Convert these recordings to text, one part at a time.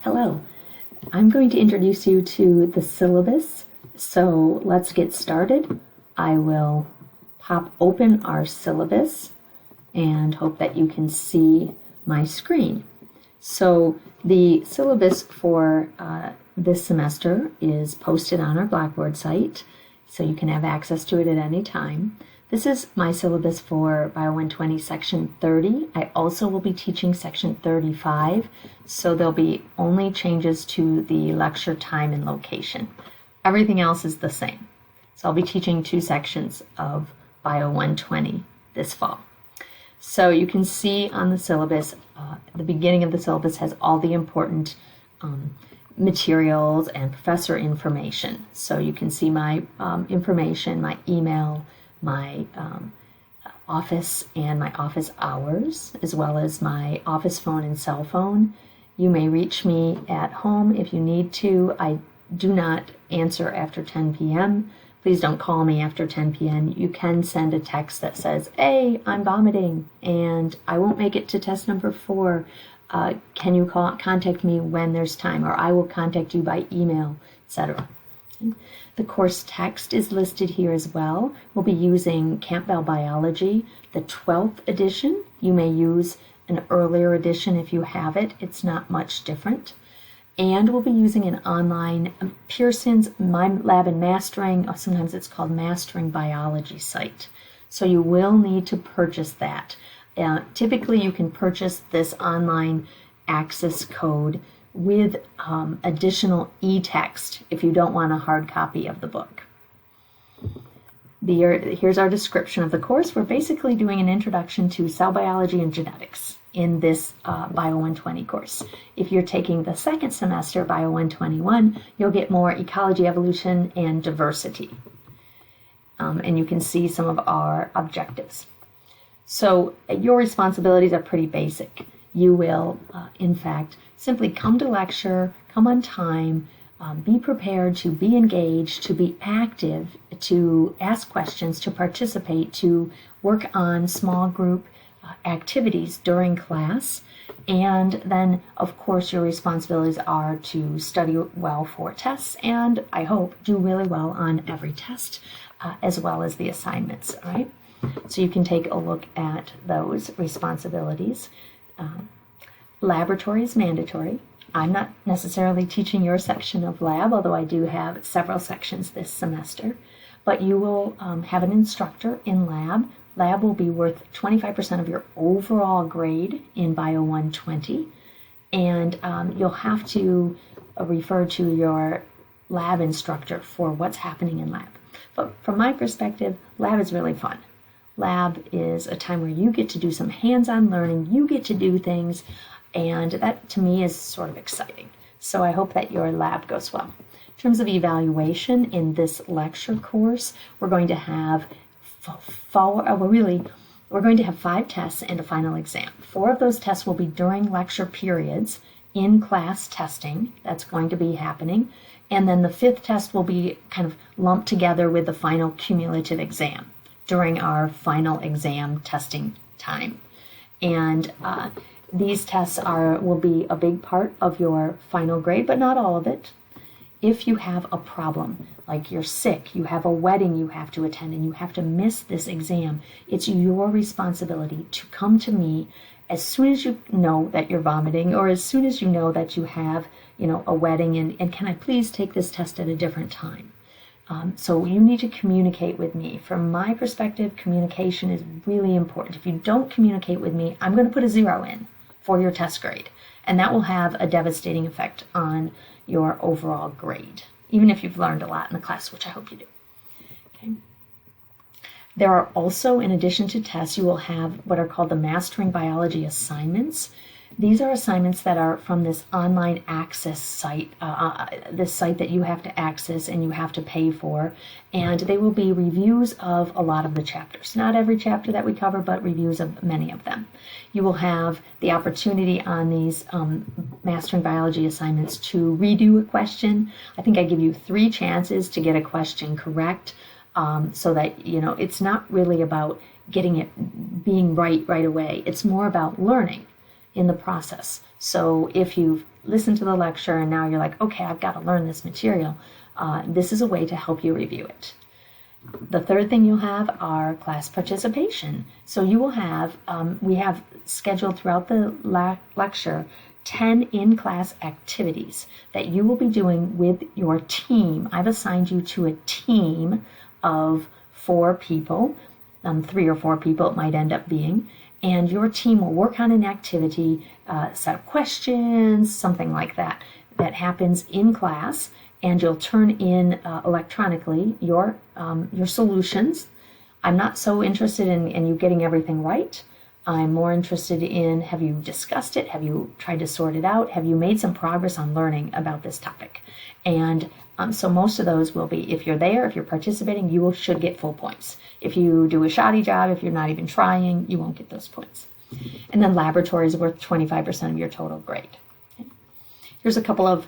Hello, I'm going to introduce you to the syllabus, so let's get started. I will pop open our syllabus and hope that you can see my screen. So the syllabus for this semester is posted on our Blackboard site, so you can have access to it at any time. This is my syllabus for Bio 120 Section 30. I also will be teaching Section 35, so there'll be only changes to the lecture time and location. Everything else is the same. So I'll be teaching 2 sections of Bio 120 this fall. So you can see on the syllabus, the beginning of the syllabus has all the important materials and professor information. So you can see my information, my email, my office and my office hours, as well as my office phone and cell phone. You may reach me at home if you need to. I do not answer after 10 p.m. Please don't call me after 10 p.m. You can send a text that says, "Hey, I'm vomiting and I won't make it to test number 4. Can you contact me when there's time?" Or I will contact you by email, etc. The course text is listed here as well. We'll be using Campbell Biology, the 12th edition. You may use an earlier edition if you have it. It's not much different. And we'll be using an online Pearson's My Lab and Mastering, or sometimes it's called Mastering Biology site. So you will need to purchase that. Typically you can purchase this online access code with additional e-text if you don't want a hard copy of the book. Here's our description of the course. We're basically doing an introduction to cell biology and genetics in this Bio 120 course. If you're taking the second semester, Bio 121, you'll get more ecology, evolution, and diversity. And you can see some of our objectives. So your responsibilities are pretty basic. You will, in fact, simply come to lecture, come on time, be prepared to be engaged, to be active, to ask questions, to participate, to work on small group activities during class. And then, of course, your responsibilities are to study well for tests and, I hope, do really well on every test, as well as the assignments, all right? So you can take a look at those responsibilities. Laboratory is mandatory. I'm not necessarily teaching your section of lab, although I do have several sections this semester. But you will have an instructor in lab. Lab will be worth 25% of your overall grade in Bio 120. And you'll have to refer to your lab instructor for what's happening in lab. But from my perspective, lab is really fun. Lab is a time where you get to do some hands-on learning, you get to do things, and that to me is sort of exciting. So I hope that your lab goes well. In terms of evaluation in this lecture course, we're going to have we're going to have 5 tests and a final exam. 4 of those tests will be during lecture periods in class testing. That's going to be happening. And then the 5th test will be kind of lumped together with the final cumulative exam during our final exam testing time. And these tests will be a big part of your final grade, but not all of it. If you have a problem, like you're sick, you have a wedding you have to attend, and you have to miss this exam, it's your responsibility to come to me as soon as you know that you're vomiting, or as soon as you know that you have, a wedding, and can I please take this test at a different time? So you need to communicate with me. From my perspective, communication is really important. If you don't communicate with me, I'm going to put a 0 in for your test grade. And that will have a devastating effect on your overall grade, even if you've learned a lot in the class, which I hope you do. Okay. There are also, in addition to tests, you will have what are called the Mastering Biology assignments. These are assignments that are from this online access site, this site that you have to access and you have to pay for, and they will be reviews of a lot of the chapters. Not every chapter that we cover, but reviews of many of them. You will have the opportunity on these Mastering Biology assignments to redo a question. I think I give you 3 chances to get a question correct, so that, it's not really about getting it being right away. It's more about learning. in the process. So if you've listened to the lecture and now you're like, okay, I've got to learn this material, this is a way to help you review it. The third thing you'll have are class participation. So you will have, we have scheduled throughout the lecture 10 in-class activities that you will be doing with your team. I've assigned you to a team of 4 people, 3 or 4 people it might end up being, and your team will work on an activity, set of questions, something like that, that happens in class, and you'll turn in electronically your solutions. I'm not so interested in you getting everything right. I'm more interested in, have you discussed it? Have you tried to sort it out? Have you made some progress on learning about this topic? And so most of those will be, if you're there, if you're participating, you should get full points. If you do a shoddy job, if you're not even trying, you won't get those points. And then laboratory is worth 25% of your total grade. Okay. Here's a couple of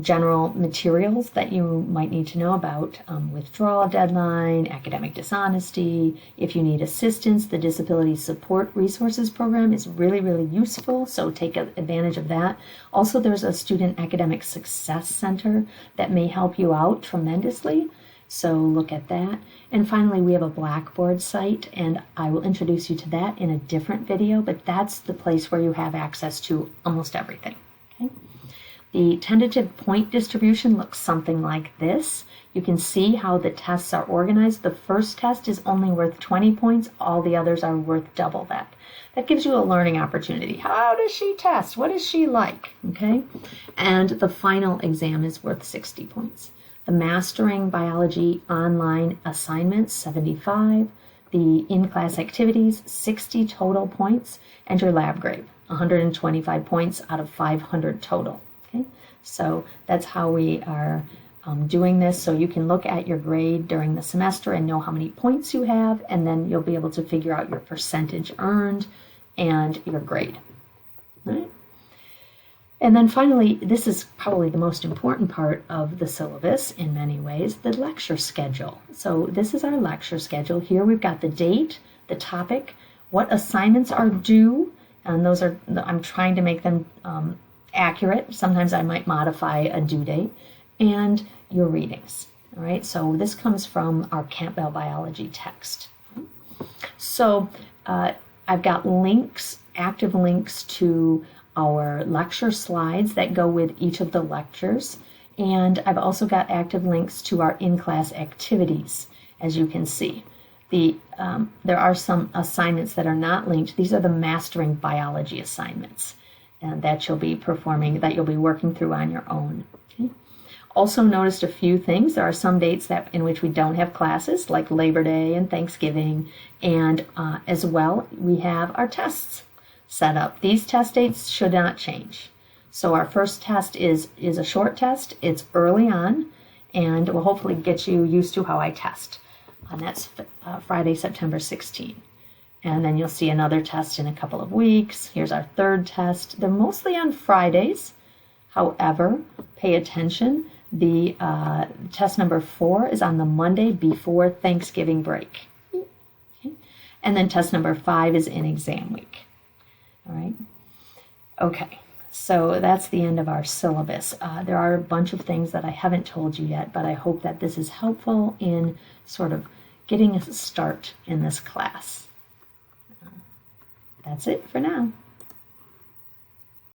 general materials that you might need to know about: withdrawal deadline, academic dishonesty. If you need assistance, the Disability Support Resources Program is really, really useful, so take advantage of that. Also, there's a Student Academic Success Center that may help you out tremendously, so look at that. And finally, we have a Blackboard site, and I will introduce you to that in a different video, but that's the place where you have access to almost everything. Okay? The tentative point distribution looks something like this. You can see how the tests are organized. The first test is only worth 20 points. All the others are worth double that. That gives you a learning opportunity. How does she test? What is she like? Okay? And the final exam is worth 60 points. The Mastering Biology online assignments, 75. The in-class activities, 60 total points. And your lab grade, 125 points out of 500 total. Okay, so that's how we are doing this. So you can look at your grade during the semester and know how many points you have, and then you'll be able to figure out your percentage earned and your grade. All right? And then finally, this is probably the most important part of the syllabus in many ways, the lecture schedule. So this is our lecture schedule. Here we've got the date, the topic, what assignments are due, and those are, I'm trying to make them accurate. Sometimes I might modify a due date, and your readings. All right, so this comes from our Campbell Biology text. So I've got links, active links to our lecture slides that go with each of the lectures, and I've also got active links to our in-class activities, as you can see. There are some assignments that are not linked. These are the Mastering Biology assignments. And that you'll be performing, that you'll be working through on your own. Okay. Also noticed a few things. There are some dates in which we don't have classes, like Labor Day and Thanksgiving, and as well, we have our tests set up. These test dates should not change. So our first test is a short test. It's early on, and will hopefully get you used to how I test. And that's Friday, September 16th. And then you'll see another test in a couple of weeks. Here's our third test. They're mostly on Fridays. However, pay attention. The test number 4 is on the Monday before Thanksgiving break. Okay. And then test number 5 is in exam week. All right. Okay. So that's the end of our syllabus. There are a bunch of things that I haven't told you yet, but I hope that this is helpful in sort of getting a start in this class. That's it for now.